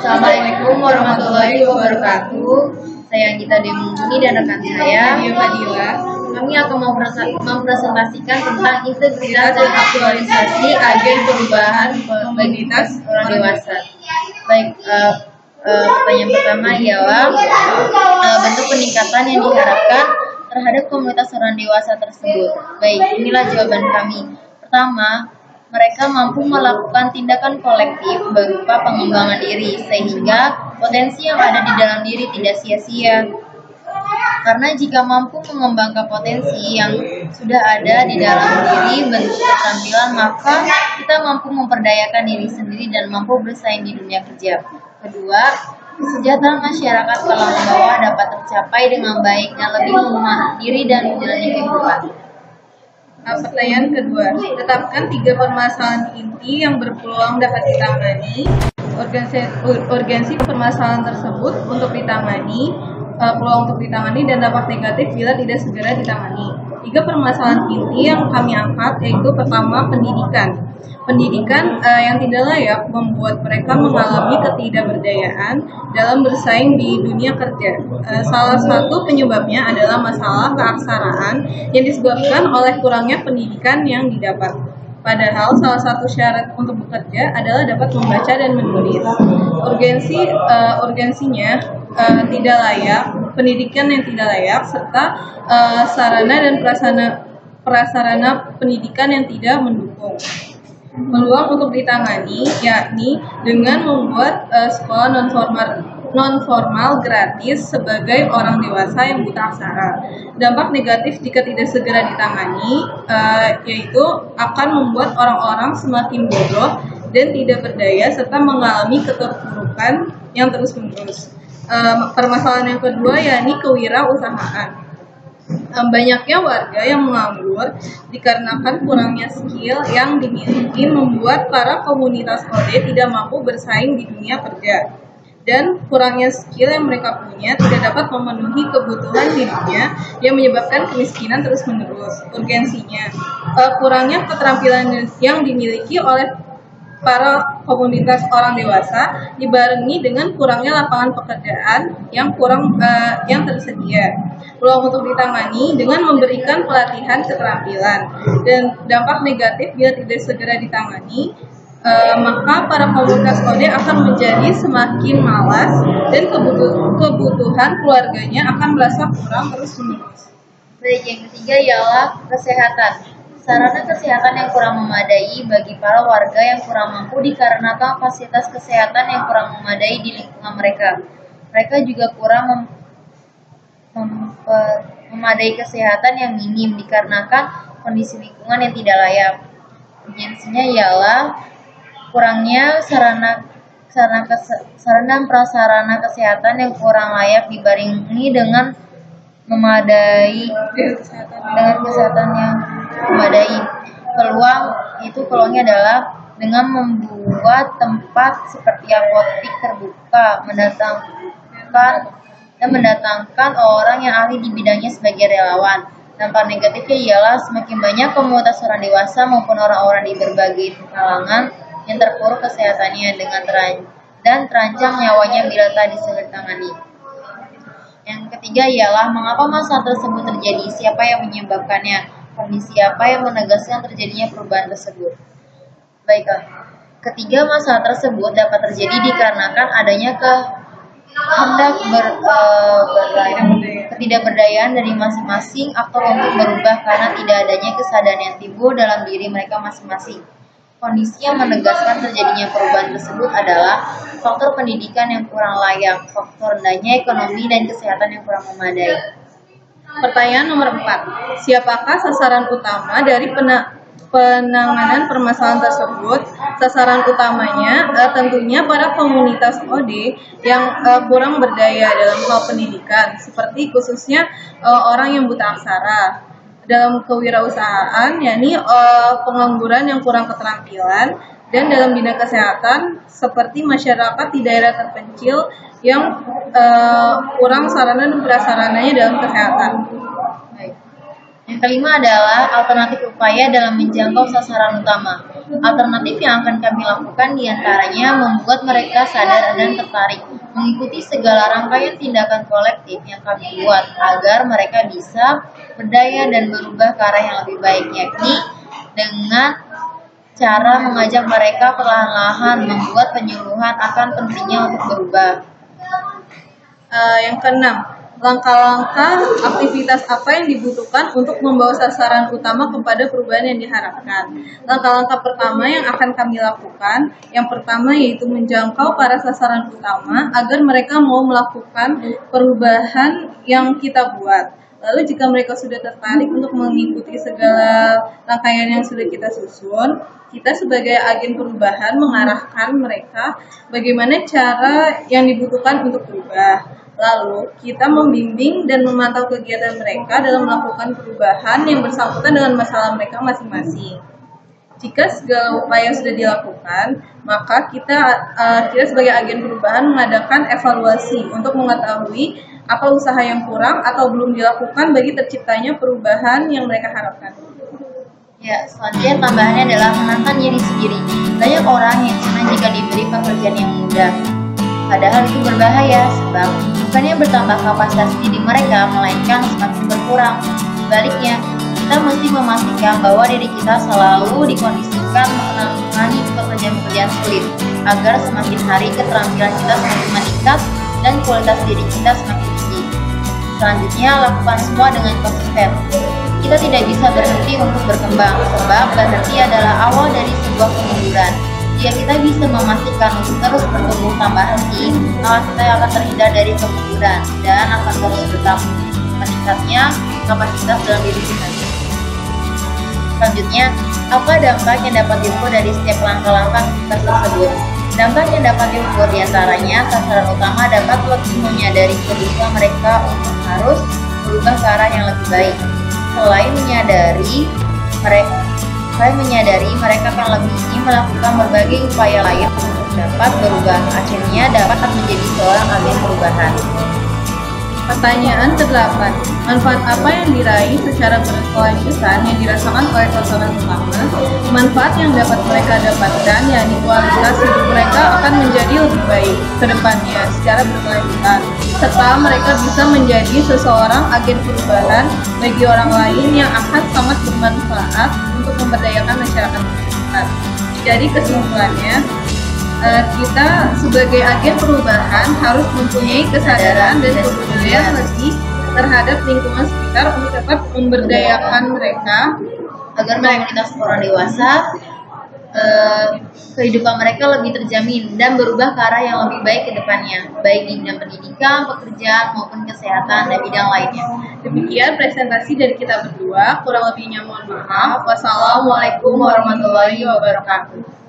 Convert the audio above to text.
Assalamualaikum warahmatullahi wabarakatuh. Saya Gita Demuni dan rekan saya Fadila. Kami akan mempresentasikan tentang integritas dan aktualisasi agen perubahan komunitas orang dewasa. Baik, pertanyaan pertama ialah bentuk peningkatan yang diharapkan terhadap komunitas orang dewasa tersebut. Baik, inilah jawaban kami. Pertama, mereka mampu melakukan tindakan kolektif berupa pengembangan diri sehingga potensi yang ada di dalam diri tidak sia-sia. Karena jika mampu mengembangkan potensi yang sudah ada di dalam diri bentuk keterampilan, maka kita mampu memperdayakan diri sendiri dan mampu bersaing di dunia kerja. Kedua, kesejahteraan masyarakat kalau bawah dapat tercapai dengan baik dan lebih memahami diri dan menjalani kehidupan. Pertanyaan kedua, tetapkan 3 permasalahan inti yang berpeluang dapat ditangani. Urgensi permasalahan tersebut untuk ditangani, peluang untuk ditangani dan dampak negatif bila tidak segera ditangani. 3 permasalahan inti yang kami angkat yaitu pertama, pendidikan. Pendidikan yang tidak layak membuat mereka mengalami ketidakberdayaan dalam bersaing di dunia kerja. Salah satu penyebabnya adalah masalah keaksaraan yang disebabkan oleh kurangnya pendidikan yang didapat. Padahal salah satu syarat untuk bekerja adalah dapat membaca dan menulis. Urgensinya tidak layak, pendidikan yang tidak layak, serta sarana dan prasarana pendidikan yang tidak mendukung. Peluang untuk ditangani yakni dengan membuat sekolah non-formal gratis sebagai orang dewasa yang buta aksara. Dampak negatif jika tidak segera ditangani yaitu akan membuat orang-orang semakin bodoh dan tidak berdaya serta mengalami keterpurukan yang terus-menerus. Permasalahan yang kedua yakni kewirausahaan. Banyaknya warga yang menganggur dikarenakan kurangnya skill yang dimiliki membuat para komunitas OD tidak mampu bersaing di dunia kerja. Dan kurangnya skill yang mereka punya tidak dapat memenuhi kebutuhan hidupnya yang menyebabkan kemiskinan terus-menerus. Urgensinya, kurangnya keterampilan yang dimiliki oleh para komunitas orang dewasa dibarengi dengan kurangnya lapangan pekerjaan yang tersedia. Peluang untuk ditangani dengan memberikan pelatihan keterampilan dan dampak negatif bila tidak segera ditangani, maka para komunitas OD akan menjadi semakin malas dan kebutuhan keluarganya akan merasa kurang terus-menerus. Baik, yang ketiga ialah kesehatan. Sarana kesehatan yang kurang memadai bagi para warga yang kurang mampu dikarenakan fasilitas kesehatan yang kurang memadai di lingkungan mereka. Mereka juga kurang memadai kesehatan yang minim dikarenakan kondisi lingkungan yang tidak layak. Urgensinya ialah kurangnya sarana dan prasarana kesehatan yang kurang layak dibarengi dengan kesehatan yang memadai. Peluangnya adalah dengan membuat tempat seperti apotik terbuka, mendatangkan orang yang ahli di bidangnya sebagai relawan. Dampak negatifnya ialah semakin banyak komunitas orang dewasa maupun orang-orang di berbagai kalangan yang terpuruk kesehatannya dan terancam nyawanya bila tak disegera ditangani. Yang ketiga ialah mengapa masalah tersebut terjadi, siapa yang menyebabkannya, kondisi apa yang menegaskan terjadinya perubahan tersebut. Baiklah, ketiga masalah tersebut dapat terjadi dikarenakan adanya ketidakberdayaan dari masing-masing aktor untuk berubah karena tidak adanya kesadaran yang timbul dalam diri mereka masing-masing. Kondisi yang menegaskan terjadinya perubahan tersebut adalah faktor pendidikan yang kurang layak, faktor rendahnya ekonomi dan kesehatan yang kurang memadai. Pertanyaan nomor 4. Siapakah sasaran utama dari penanganan permasalahan tersebut? Sasaran utamanya tentunya pada komunitas OD yang kurang berdaya dalam hal pendidikan, seperti khususnya orang yang buta aksara. Dalam kewirausahaan, yakni pengangguran yang kurang keterampilan, dan dalam bidang kesehatan, seperti masyarakat di daerah terpencil yang kurang sarana dan prasarananya dalam kesehatan. Baik. Yang kelima adalah alternatif upaya dalam menjangkau sasaran utama. Alternatif yang akan kami lakukan diantaranya membuat mereka sadar dan tertarik mengikuti segala rangkaian tindakan kolektif yang kami buat agar mereka bisa berdaya dan berubah ke arah yang lebih baik, yakni dengan cara mengajak mereka perlahan-lahan membuat penyuluhan akan pentingnya untuk berubah. Yang keenam, langkah-langkah aktivitas apa yang dibutuhkan untuk membawa sasaran utama kepada perubahan yang diharapkan. Langkah-langkah pertama yang akan kami lakukan, yang pertama yaitu menjangkau para sasaran utama agar mereka mau melakukan perubahan yang kita buat. Lalu jika mereka sudah tertarik untuk mengikuti segala rangkaian yang sudah kita susun, kita sebagai agen perubahan mengarahkan mereka bagaimana cara yang dibutuhkan untuk berubah. Lalu, kita membimbing dan memantau kegiatan mereka dalam melakukan perubahan yang bersangkutan dengan masalah mereka masing-masing. Jika segala upaya sudah dilakukan, maka kita sebagai agen perubahan mengadakan evaluasi untuk mengetahui apa usaha yang kurang atau belum dilakukan bagi terciptanya perubahan yang mereka harapkan. Ya, selanjutnya tambahannya adalah menantang diri sendiri. Banyak orang yang senang jika diberi pekerjaan yang mudah. Padahal itu berbahaya, sebab bukannya bertambah kapasitas diri mereka, melainkan semakin berkurang. Sebaliknya, kita mesti memastikan bahwa diri kita selalu dikondisikan menangani pekerjaan-pekerjaan sulit, agar semakin hari keterampilan kita semakin meningkat dan kualitas diri kita semakin tinggi. Selanjutnya, lakukan semua dengan konsisten. Kita tidak bisa berhenti untuk berkembang, sebab berhenti adalah awal dari sebuah kemunduran. Jika kita bisa memastikan untuk terus bertumbuh tanpa henti, maka kita akan terhindar dari kemunduran dan akan terus tetap meningkatnya kapasitas dalam diri kita. Selanjutnya, apa dampak yang dapat diukur dari setiap langkah-langkah kita tersebut? Dampak yang dapat diukur diantaranya, sasaran utama dapat lebih menyadari kebutuhan mereka untuk harus berubah ke arah yang lebih baik. Selain menyadari mereka akan lebih ingin melakukan berbagai upaya lain untuk dapat berubah. Akhirnya dapat menjadi seorang agen perubahan. Pertanyaan ke-8. Manfaat apa yang diraih secara berkelanjutan yang dirasakan oleh sasaran utama? Manfaat yang dapat mereka dapatkan, yakni kualitas hidup mereka akan menjadi lebih baik ke depannya secara berkelanjutan, serta mereka bisa menjadi seseorang agen perubahan bagi orang lain yang akan sangat bermanfaat untuk memberdayakan masyarakat sekitar. Jadi kesimpulannya, kita sebagai agen perubahan harus mempunyai kesadaran dan kepedulian lebih terhadap lingkungan sekitar untuk dapat memberdayakan mereka agar komunitas orang dewasa kehidupan mereka lebih terjamin dan berubah ke arah yang lebih baik ke depannya, baik di bidang pendidikan, pekerjaan maupun kesehatan dan bidang lainnya. Demikian presentasi dari kita berdua, kurang lebihnya mohon maaf. Wassalamualaikum warahmatullahi wabarakatuh.